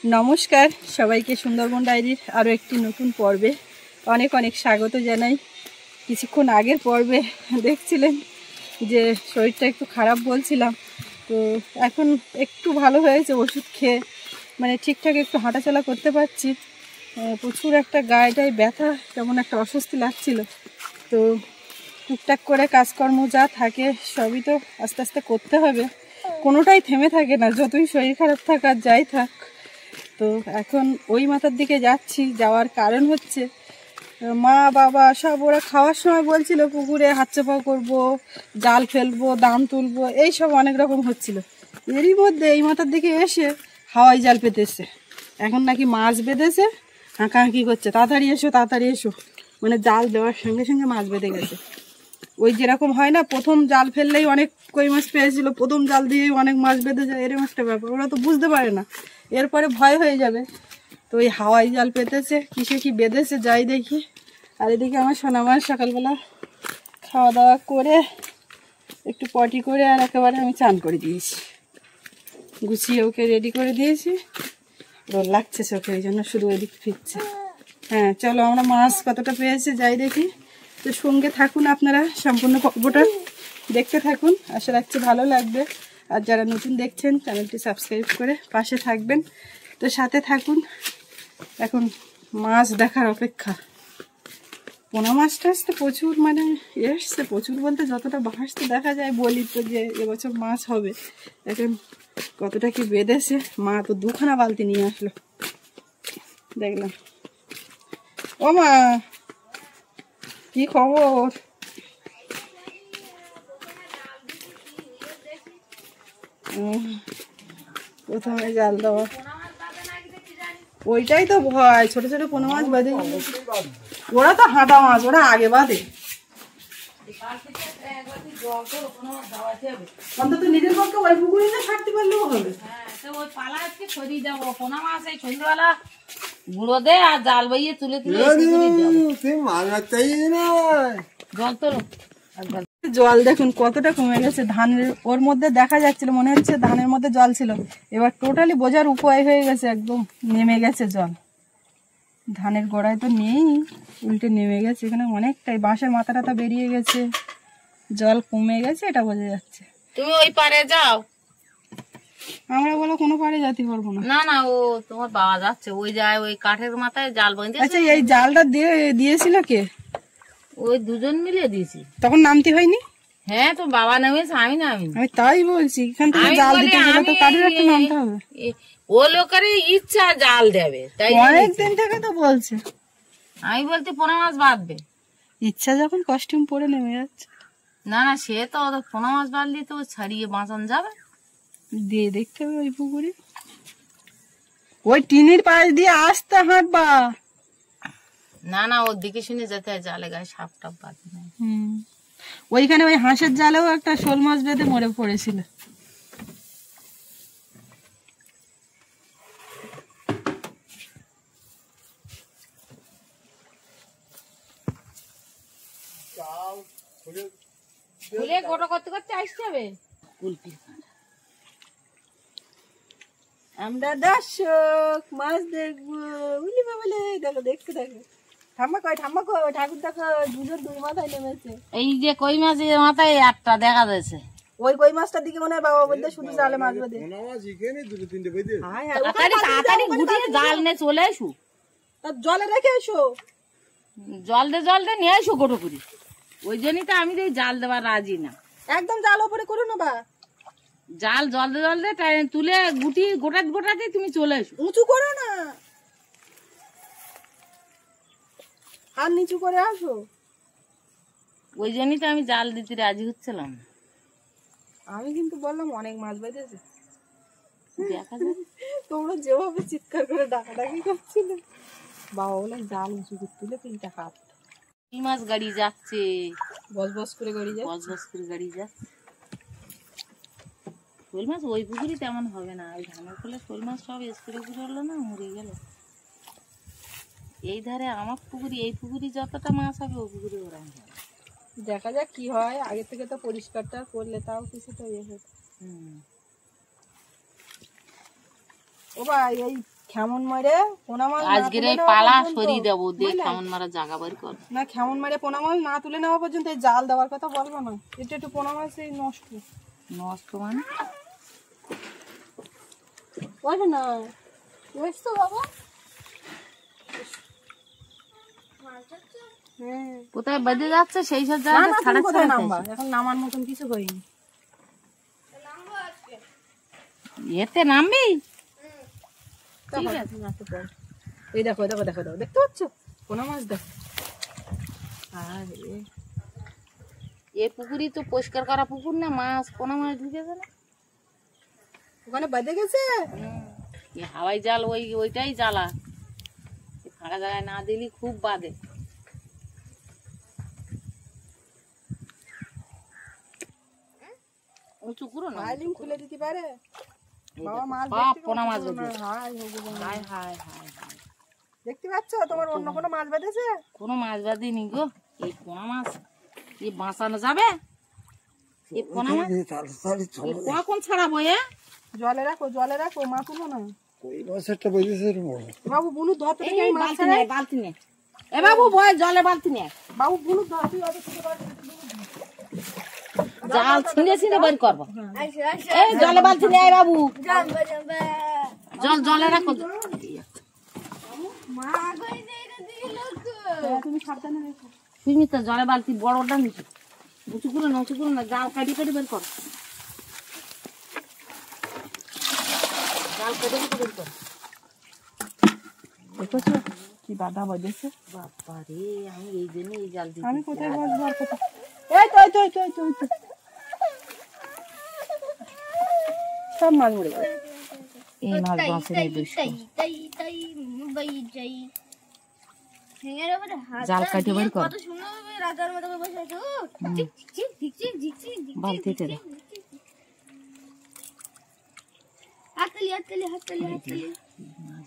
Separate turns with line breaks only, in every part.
নমস্কার সবাইকে সুন্দরবন ডায়েরির আরও একটি নতুন পর্বে অনেক অনেক স্বাগত জানাই। কিছুক্ষণ আগের পর্বে দেখছিলেন যে শরীরটা একটু খারাপ বলছিলাম, তো এখন একটু ভালো হয়েছে ওষুধ খেয়ে, মানে ঠিকঠাক একটু হাঁটাচলা করতে পারছি। প্রচুর একটা গায়েটায় ব্যথা, কেমন একটা অস্বস্তি লাগছিল। তো টুকটাক করে কাজকর্ম যা থাকে সবই তো আস্তে আস্তে করতে হবে, কোনোটাই থেমে থাকে না, যতই শরীর খারাপ থাক আর যাই থাক। তো এখন ওই মাথার দিকে যাচ্ছি, যাওয়ার কারণ হচ্ছে মা বাবা সব ওরা খাওয়ার সময় বলছিল পুকুরে হাত চাপা করবো, জাল ফেলবো, দাম তুলবো, এইসব অনেক রকম হচ্ছিল। এরই মধ্যে এই মাথার দিকে এসে হাওয়াই জাল পেতেছে, এখন নাকি মাছ বেঁধেছে, হাঁকাহাঁকি করছে তাড়াতাড়ি এসো তাড়াতাড়ি এসো, মানে জাল দেওয়ার সঙ্গে সঙ্গে মাছ বেঁধে গেছে। ওই যেরকম হয় না প্রথম জাল ফেললেই অনেক কই মাছ পেয়েছিল, প্রথম জাল দিয়েই অনেক মাছ বেঁধে যায়, এরকম একটা ব্যাপার। ওরা তো বুঝতে পারে না, এরপরে ভয় হয়ে যাবে। তো ওই হাওয়াই জাল পেতেছে, কিসে কি বেঁধেছে যাই দেখি। আর এদিকে আমার সোনা মাছ সকালবেলা খাওয়া দাওয়া করে একটু পটি করে আর একেবারে আমি চান করে দিয়েছি, গুছিয়ে ওকে রেডি করে দিয়েছি। ওর লাগছে চোখে, এই জন্য শুধু ওইদিক ফিরছে। হ্যাঁ চলো আমরা মাছ কতটা পেয়েছি যাই দেখি। তো সঙ্গে থাকুন আপনারা, সম্পূর্ণ পর্বটা দেখতে থাকুন, আশা রাখছি ভালো লাগবে। আর যারা নতুন দেখছেন চ্যানেলটি সাবস্ক্রাইব করে পাশে থাকবেন। তো সাথে থাকুন, এখন মাছ দেখার অপেক্ষা। পোনা মাছটা আসতে প্রচুর, মানে এসছে প্রচুর বলতে যতটা ভাসতে দেখা যায় বলি তো যে এবছর মাছ হবে। এখন কতটা কি বেঁধেছে, মা তো দুখানা বালতি নিয়ে আসলো দেখলাম। ও মা কি খবর? প্রথমে জাল দেওয়া, ওইটাই তো ভয়, ছোট ছোট পোনা মাছ বাঁধে। ওরা তো হাঁটা মাছ, ওরা আগে বাঁধে। অন্তত নিজের পক্ষে ওই পুকুরে থাকতে পারলেও হবে।
ওই পালা আজকে সরিয়ে যাবো, পোনা মাছ এই সন্ধ্যাবেলা গুঁড়ো দে আর জাল বইয়ে তুলে তুলে জল তোলো।
জল দেখুন কতটা কমে গেছে ধানের, ওর মধ্যে দেখা যাচ্ছিল মনে হচ্ছে ধানের মধ্যে জল ছিল, এবার টোটালি বোঝার উপায় হয়ে গেছে, একদম নেমে গেছে জল। ধানের গোড়ায় তো নেই, উল্টে নেমে গেছে, এখানে অনেকটাই বাঁশের মাথা টাথা বেরিয়ে গেছে, জল কমে গেছে এটা বোঝা যাচ্ছে।
তুমি ওই পারে যাও।
আমরা বলো কোনো পারে যেতে পারবো না।
না না, ও তোমার বাবা যাচ্ছে, ওই যায় ওই কাঠের মাথায় জাল বাঁধতে।
আচ্ছা এই জালটা দিয়েছিল কে?
ওই দুজন মিলে দিয়েছি।
তখন নামতে হয়নি?
হ্যাঁ তো বাবা নামেছে, আমি নামি।
আমি তাই বলছি, এখান থেকে জাল দিতে গেলে তো কাঠের একটা নামতে হবে।
ও লোকের ইচ্ছা জাল দেবে, তাই
অনেকদিন থেকে তো বলছে।
আমি বলতে পোনা মাছ বাঁধবে,
ইচ্ছা যখন কস্টিউম পরে নেমে যাচ্ছে।
না না, সে তো পোনা মাছ বাঁধলে তো ছাড়িয়ে বাঁচানো যাবে,
দিয়ে দেখতে হবে ওই পুকুরে, ওই টিনের পাশ দিয়ে আসতে হাঁটবা।
না না, ওর দিকে শুনে যেতে হয়, জালে গায়ে সাপ টাপ বাঁধে না।
ওইখানে ওই হাঁসের জালেও একটা শোল মাছ বেঁধে মরে পড়েছিল।
ফুলে গোটা করতে করতে আসতে হবে।
আমরা দর্শক মাছ দেখবো, বুঝলি বাবলে, দেখো দেখতে দেখো। ঠাম্মা কয় ঠাকুর দেখো, দুজন দুই মাথায় নেমেছে।
এই যে কই মাছের মাথায় একটা দেখা যাচ্ছে,
ওই কই মাছটার দিকে মনে হয় বাবা বলতে শুধু জালে মাছ বেঁধে।
তাড়াতাড়ি গুটিয়ে জাল নিয়ে চলে এসো,
জলে রেখে এসো,
জল দে নিয়ে এসো গোটো করে। ওই জন্যই তো আমি জাল দেওয়ার রাজি না।
একদম জাল ওপরে করো না বা
জাল জল দে তুলে গুটি গোটাতে তুমি চলে এসো।
উঁচু করো না, আর নিচু করে আসো।
ওই জন্যই তো আমি জাল দিতে রাজি হচ্ছিলাম।
আমি কিন্তু বললাম অনেক মাছ বেঁধেছে,
দেখা যাবে।
তোমরা যেভাবে চিৎকার করে ডাকাডাকি করছিলে, বাবা বলে জাল উঁচু করে তুলে 3টা হাত।
কি মাছ গাড়ি যাচ্ছে,
বস বস করে গাড়ি যাচ্ছে,
বস বস করে গাড়ি যাচ্ছে। শোল মাছ ওই পুকুরি তেমন হবে না, ওই ধানের ফলে শোল মাছ সব স্প্রে করলো না, মরে গেল। এই ধারে আমার পুকুরি, এই পুকুরি যতটা মাছ হবে ওই পুকুরি ওরা
দেখা যাক কি হয়। আগে থেকে তো পরিষ্কারটা করলে তাও কিছুটা ইয়ে হতো। ও ভাই, এই কেমন মারে পোনা মাছ
আজকের এই পালা সরিয়ে দেবো, দিয়ে কেমন মারা জায়গা বের কর।
না কেমন মারে পোনা মাছ না তুলে নেওয়া পর্যন্ত এই জাল দেওয়ার কথা বলবো না। এটা একটু পোনা মাছ এই নষ্ট
নষ্ট মানে
বলে না বুঝছো বাবা।
কোথায় বেঁধে যাচ্ছে সেই সব জায়গায় ছাড়া
কোথায় নামবা, এখন নামার মতন কিছু হয়নি।
এতে নামবি?
এই দেখো দেখো দেখো দেখো, দেখতে পাচ্ছ পোনা মাছ দেখো।
এ পুকুরই তো পরিষ্কার করা পুকুর না, মাছ পোনা মাছ ঢুকেছে না
ওখানে বেঁধে গেছে।
হাওয়াই জাল ওইটাই জ্বালা, ফাঁকা জায়গায় না দিলি খুব বাদে। উঁচু করো না,
আইলিম খুলে দিতে পারে বাবা। মাছ
সব পোনা মাছ বেঁধে।
হায় ভগবান,
হায় হায় হায় হায়,
দেখতে পাচ্ছ তোমার অন্য কোনো মাছ বেঁধেছে?
কোনো মাছ বাঁধিনি গো। এই পোনা মাছ এই বাঁচানো যাবে? এই পোনা মাছ কখন ছাড়াবো?
জলে রাখো জলে রাখো, মা তুলো না।
ওই মাছেরটা বেঁধেছে রে বড়।
বাবু বুনু ধর, তুমি
এই বালতি নে, বালতি নে। এ বাবু বয় জলে বালতি নে।
বাবু বুনু ধর, তুই অত ছোট বালতি।
জাল ছিঁড়ে ছিঁড়ে বের করবো। এই জলে বালতি নে বাবু, জলে রাখো।
তুমি সাবধানে রেখো।
তুমি তো জলে বালতি বড়টা নিচ্ছ, উঁচু করে না, উঁচু করে না, জাল কাটি কাটি বের করো। জাল কেটে কেটে বের করো।
দেখেছো কি বাধা বাজেছে?
বাবা রে, আমি এই জন্য এই জাল দিই।
আমি কোথায় বসবো আর কোথায়? এই তো এই তো এই তো এই তো এই তো সব মাছ মরে গেছে।
এই মাছ বাঁচে নেই দুষ্ট। জাল কাটে বের কর, বালতিতে দে। মাছ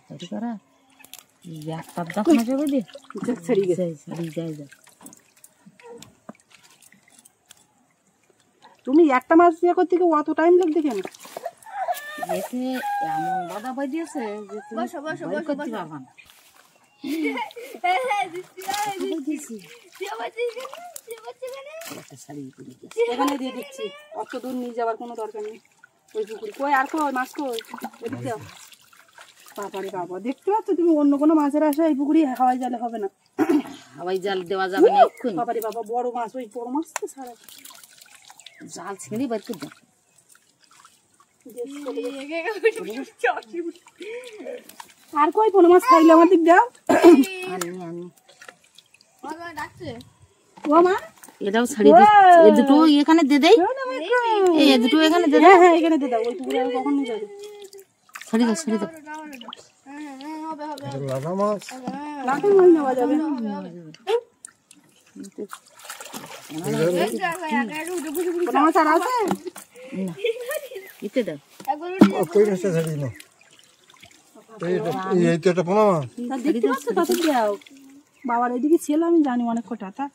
বের করা একটা দেখো না যাবে দে,
ছেড়ে গেছে।
ছাড়ি যাই যা।
তুমি একটা মাছ দিয়ে করতে গিয়ে অত টাইম লাগবে কেন?
এতে এমন বাধা বাজিয়েছে যে তুমি বের করতে পারবা না। একটা শাড়ি পরে গেছে।
এখানে দিয়ে দিচ্ছি, অত দূর নিয়ে যাওয়ার কোনো দরকার নেই। ওই পুকুরি কই আর কই মাছ কই, এদিক দাও। বাবারে বাবা, দেখতে পাচ্ছ তুমি অন্য কোনো মাছের আশা এই পুকুরি হাওয়াই জালে হবে না।
হাওয়াই জাল দেওয়া যাবে না এক্ষুনি।
বাবারে বাবা, বড় মাছ, ওই বড় মাছ তো সারা
জাল ছেড়ে বের করে দাও।
আর কই কোনো মাছ খাইলে আমার দিক দাও।
আনি আনি
ও মা,
এটাও ছাড়ি দে, এই দুটো এখানে দে দেই। এই দুটো এখানে দে দে।
হ্যাঁ হ্যাঁ এখানে দিয়ে দাও, ওই পুকুরে আর কখন নিয়ে যাবে?
ছাড়ি দাও, ছাড়ি দাও।
লাটা মাছ
লাঠি মাছ নেওয়া যাবে না। কোনো মাছ আর আছে?
না ইতে দাও।
কই মাছটা ছাড়ি না। এই তো একটা পোনা মাছ।
তা দেখতে পাচ্ছ তাতে দাও। বাবার এদিকে ছিল আমি জানি অনেক কটা, তা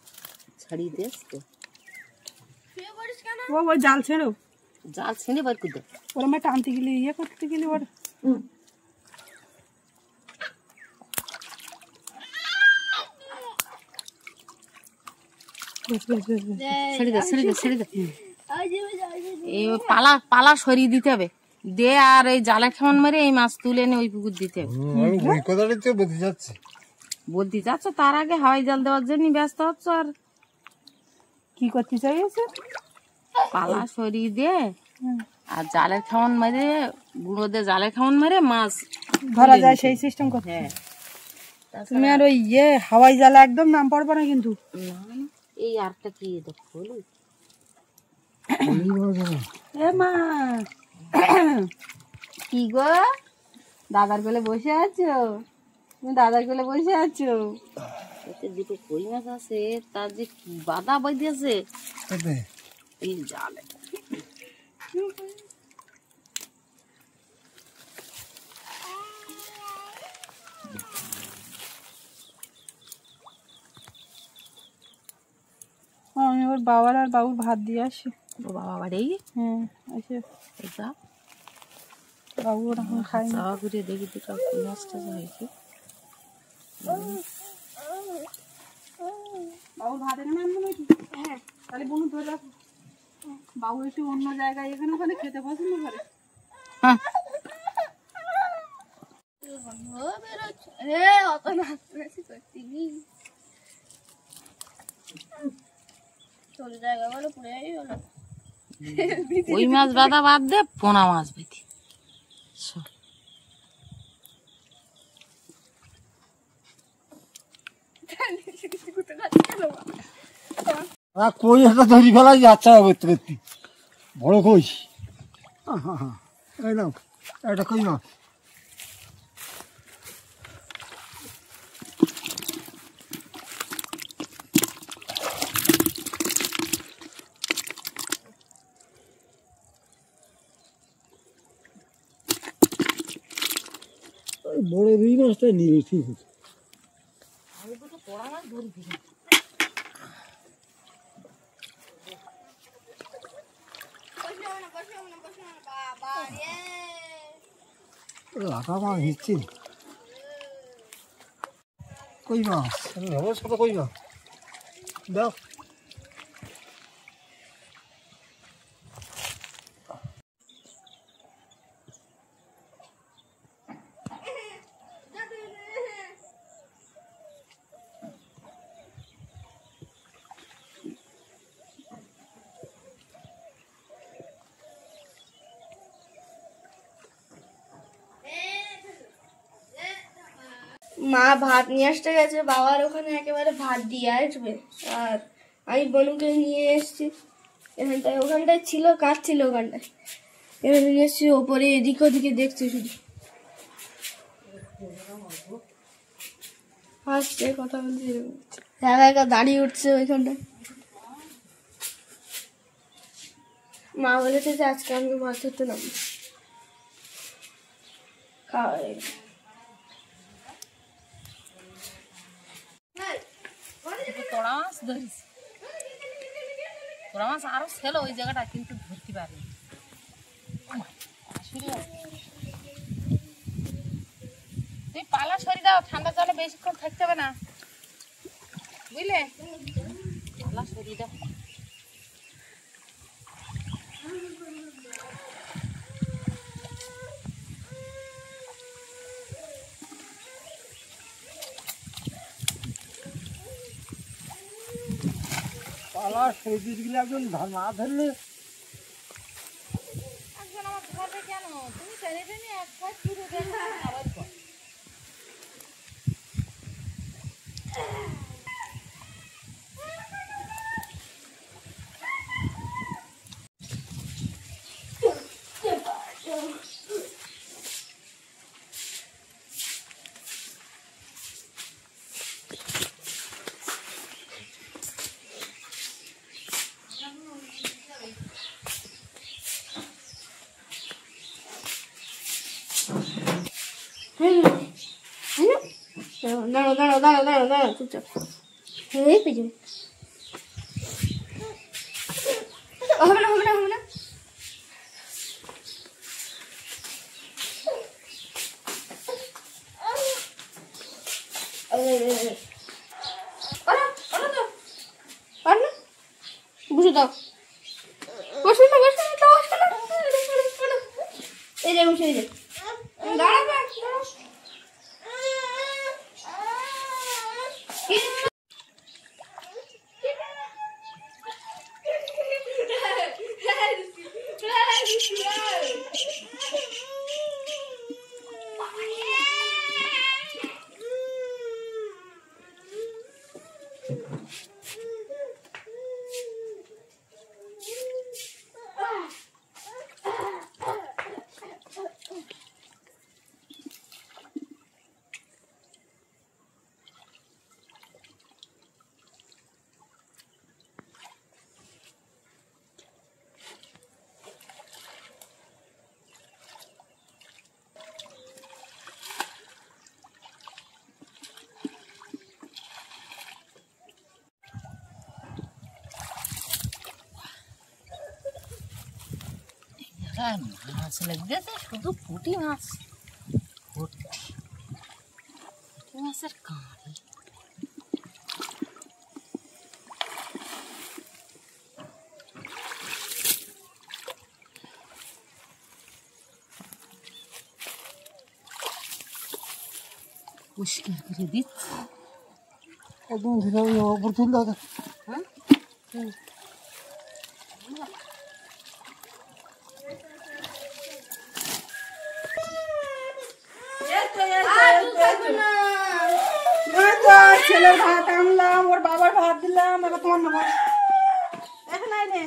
ছাড়ি দে তো,
ও ওই জাল ছেড়ো।
জাল ছেড়ে বের করে দাও।
ওরা আমার টানতে গেলে ইয়ে করতে গেলে ওর
ছেড়ে দে, ছেড়ে দে, ছেড়ে দে। এই পালা পালা সরিয়ে দিতে হবে দে, আর এই জালে খেমন মেরে এই মাছ তুলে এনে ওই পুকুর দিতে হবে।
আমি ওই কথাটাই তো বলতে যাচ্ছি।
বলতে যাচ্ছ, তার আগে হাওয়াই জাল দেওয়ার জন্য ব্যস্ত হচ্ছ। আর
কি করতে চাইছে?
পালা সরিয়ে দে আর জালের খাওয়ান মেরে, গুঁড়ো দিয়ে জালের খাওয়ান মেরে মাছ
ধরা যায় সেই সিস্টেম করতে।
হ্যাঁ।
তুমি আর ওই ইয়ে হাওয়াই জালে একদম নাম পড়বে না কিন্তু।
না, এই আরটা কি দেখো হলো?
এ মা, কি গো দাদার কোলে বসে আছো? তুমি দাদার কোলে বসে আছো?
এতে দুটো কই মাছ আছে, তার যে কি বাধা বাঁধিয়েছে এই জালে।
আমি ওর বাবার আর বাবুর ভাত দিয়ে আসি।
ও বাবা বাড়ি
হ্যাঁ আসে।
এটা
বাবু এখন খাই না।
চাওয়া ঘুরিয়ে দেখি দুটো কই মাছটা হয়েছে।
বাবু ভাত এনে আনবো নাকি? হ্যাঁ, তাহলে বনু ধরে রাখো। বাবু একটু অন্য জায়গায় এখানে ওখানে খেতে পছন্দ করে।
হ্যাঁ ওই মাছ বাঁধা বাদ দে, পোনা মাছ বেঁধে
কই একটা ধরি ফেলাই যাচ্ছে করতে করতে বড় কই। এই নাও একটা কই মাছ। বড় রুই মাছটা নিয়ে ঠিক আছে।
পোড়া মাছ ধরি ফিরে
লাটা মাছ নিচ্ছি। কই মাছ কত কই মাছ দাও।
মা ভাত নিয়ে আসতে গেছে, বাবার ওখানে একেবারে ভাত দিয়ে আসবে। আর আমি বনুকে নিয়ে এসেছি এখানটায়, ওখানটায় ছিল কাজ ছিল ওখানটায়, এখানে নিয়ে এসেছি ওপরে এদিক ওদিকে দেখছি শুধু হাসছে কথা বলছে, একা একা দাঁড়িয়ে উঠছে ওইখানটায়। মা বলেছে যে আজকে আমি মাছ ধরতে নামবো, খাওয়া হয়ে গেছে।
পোড়া মাছ ধরিস, পোড়া মাছ আরো ছিল ওই জায়গাটা, কিন্তু ধরতে পারিনি। তুই পালা সরি দাও, ঠান্ডা জলে বেশিক্ষণ থাকতে হবে না, বুঝলে? পালা সরি দাও।
পালা সবজি গুলো একজন না ধরলে
একজন আমার ধরবে কেন? তুমি টেনে টেনে এক সাইড ঘুরে দেখো আবার কর।
দাঁড়াও দাঁড়াও দাঁড়াও দাঁড়াও দাঁড়াও চুপচাপ, এই পেছনে হবে না হবে না হবে না। বুঝে দাও, বসে না বসে না বসে না, এই যে বসে, এই যে দাঁড়াও দাঁড়াও।
হ্যাঁ মাছ লেগেছে শুধু পুঁটি মাছ, পুঁটি মাছের কাঁড়ি। পরিষ্কার করে দিচ্ছি
একদম ধীরে ওপর তুললে হবে।
হ্যাঁ
ছেলের ভাত আনলাম, ওর বাবার ভাত দিলাম, এবার তোমার না ভাত এখন আইনে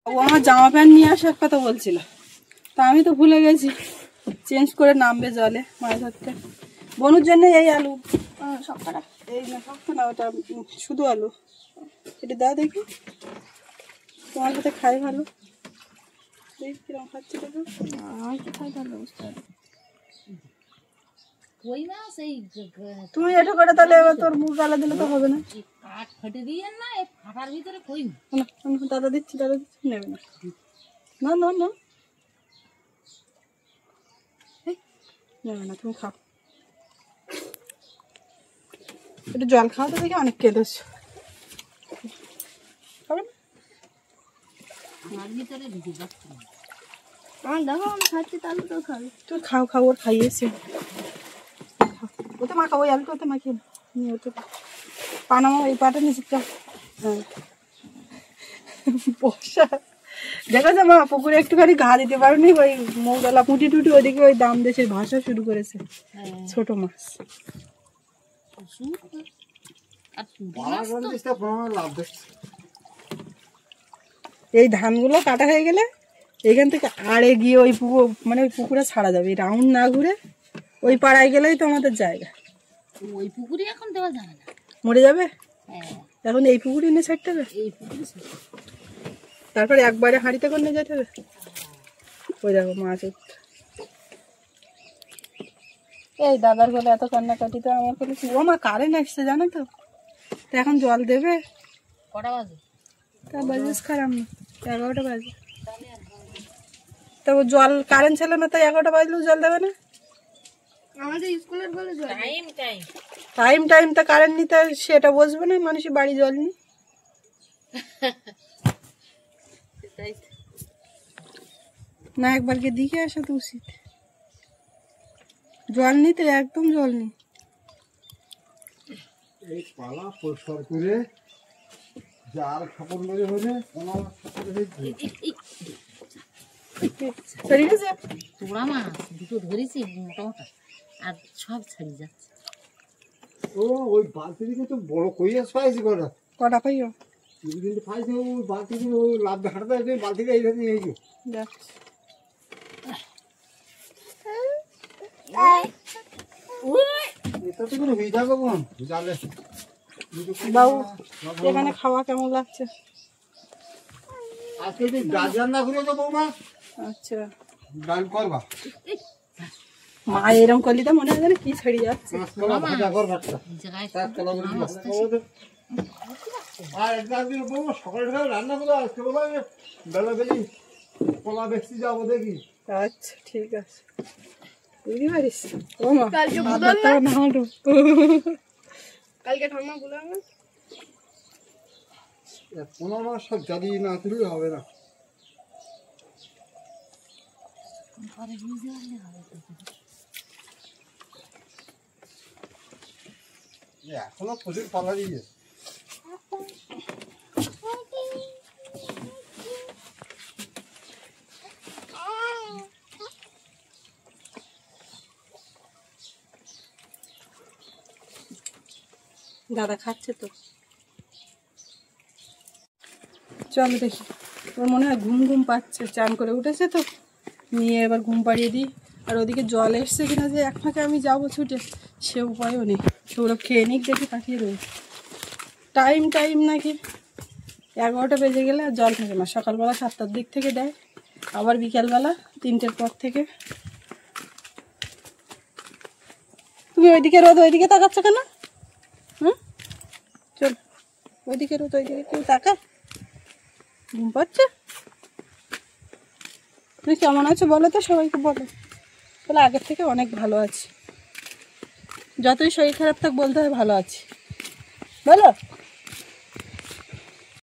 ও আমার জামা প্যান্ট নিয়ে আসার কথা বলছিল, তা আমি তো ভুলে গেছি, চেঞ্জ করে নামবে জলে মাছ ধরতে। বনুর জন্য এই আলু সবটা, এই না সবটা না, ওটা শুধু আলু, এটা দাও দেখি, তোমার সাথে খাই ভালো, দেখি কিরকম খাচ্ছি দেখো। আমার তো খাই ভালো বুঝতে পারি।
কই মাছ এই
তুমি এটা করে তাহলে এবার তোর মুখ গালা দিলে তো হবে না।
কাঠ ফেটে দিয়ে না, এই ফাটার ভিতরে কই মাছ।
না, আমি দাদা দিচ্ছি, দাদা দিচ্ছি, নেবে না, না না না এই, নেবে না, তুমি খাও, একটু জল খাও তো দেখি, অনেক কেঁদেছ খাবে না।
আমার ভিতরে ঢুকে যাচ্ছে না।
আমার দেখো আমি খাচ্ছি, তাহলে তো খাবে।
তুই খাও খাও, ওর খাইয়েছি, ওতে মাখা, ওই আলুটা ওতে মাখিয়ে নিয়ে, ওতে পানামা এই পাটা নিচে চাও। হ্যাঁ বসা দেখেছো মা, পুকুরে একটুখানি ঘা দিতে পারোনি, ওই মৌডালা পুঁটি টুটি ওইদিকে ওই দাম দেশের ভাষা শুরু করেছে, ছোট মাছ।
আর পুঁটি
পাড়া
মাছ
করে
তো
দিস তা কোনো লাভ দেখছি।
এই ধানগুলো কাটা হয়ে গেলে এখান থেকে আড়ে গিয়ে ওই পুকুর, মানে ওই পুকুরে ছাড়া যাবে, এই রাউন্ড না ঘুরে ওই পাড়ায় গেলেই তো আমাদের জায়গা।
ওই পুকুরে এখন দেওয়া যাবে না।
মরে যাবে
হ্যাঁ
এখন, এই পুকুরে নিয়ে ছাড়তে হবে,
এই পুকুরে
তারপরে একবারে হাঁড়িতে করে নিয়ে যেতে হবে। ওই দেখো মাছ উঠছে। এই দাদার বলে এত কান্নাকাটি, তো আমার কোনো ও মা কারেন্ট আসছে জানো তো, তো এখন জল দেবে,
কটা বাজে?
তা বাজে খারাপ না, 11টা বাজে, তা ও জল কারেন্ট ছিল না, তাই 11টা বাজলেও জল দেবে না।
আমাদের স্কুলের বলে জল
টাইম টাইম
টাইম টাইম তা কারেন্ট নিতে সেটা বসবে না, মানুষের বাড়ি জল নি, না একবার গিয়ে দিকে আসা তো উচিত, জল নিতে একদম জল নেই।
এই পালা পরিষ্কার করে জাল খাপড় করে হলে কোনো
সরি গেছে,
তোড়া মাছ দুটো ধরেছি মোটা মোটা, আর সব ছাড়িয়ে যাচ্ছে।
ও ওই বালতি দিকে তো বড় কইয়া পাইছি কটা,
কটা পাইও
কিন্তু পাইছি ওই বালতি দিকে ওই লাভ হাঁটতে আসবে, বালতিটা এইভাবে নিয়ে গেছে।
যাচ্ছে।
এটা তো কোনো হয়ে যাবে বোন জালে।
বাবু এখানে খাওয়া কেমন লাগছে?
আজকে তুই ডাল রান্না করে তো বৌমা,
আচ্ছা
ডাল করবা,
মা এরকম করলি তো মনে হয় যেন কি ছেড়ে যাচ্ছে।
কাঁচকলা ভাজা কর ভাতটা,
এই জায়গায়
কাঁচকলা করে আর একবার দিন বৌমা সকালে সকালে রান্না করে আজকে বলা বেলা বেলি কলা বেশি যাবো দেখি।
আচ্ছা ঠিক আছে, বুঝতে পারিস ও মা,
কালকে
ভাত
বুধবার
ভাতটাও না হলো।
কালকে ঠাম্মা বলে আমার
কোনো আমার সব জালি না তুললে হবে না।
পরে বুঝতে পারলে হবে তো।
এখনো প্রচুর পালা দিয়ে
দাদা খাচ্ছে তো, চলো দেখি, ওর মনে হয় ঘুম ঘুম পাচ্ছে, চান করে উঠেছে তো, নিয়ে এবার ঘুম পাড়িয়ে দিই। আর ওদিকে জল এসছে কিনা যে এক ফাঁকে আমি যাবো ছুটে, সে উপায়ও নেই, সেগুলো খেয়ে নিক দেখি পাঠিয়ে দেবো। টাইম টাইম নাকি 11টা বেজে গেলে আর জল থাকে না, সকালবেলা 7টার দিক থেকে দেয়, আবার বিকালবেলা 3টের পর থেকে। তুমি ওইদিকে রোদ ওইদিকে তাকাচ্ছ কেন? হুম, চল ওইদিকে রোদ ওইদিকে কেউ তাকায়? ঘুম পাচ্ছে? তুমি কেমন আছো বলো তো, সবাইকে বলো। তাহলে আগের থেকে অনেক ভালো আছি, যতই শরীর খারাপ থাক বলতে হয় ভালো আছি, বলো।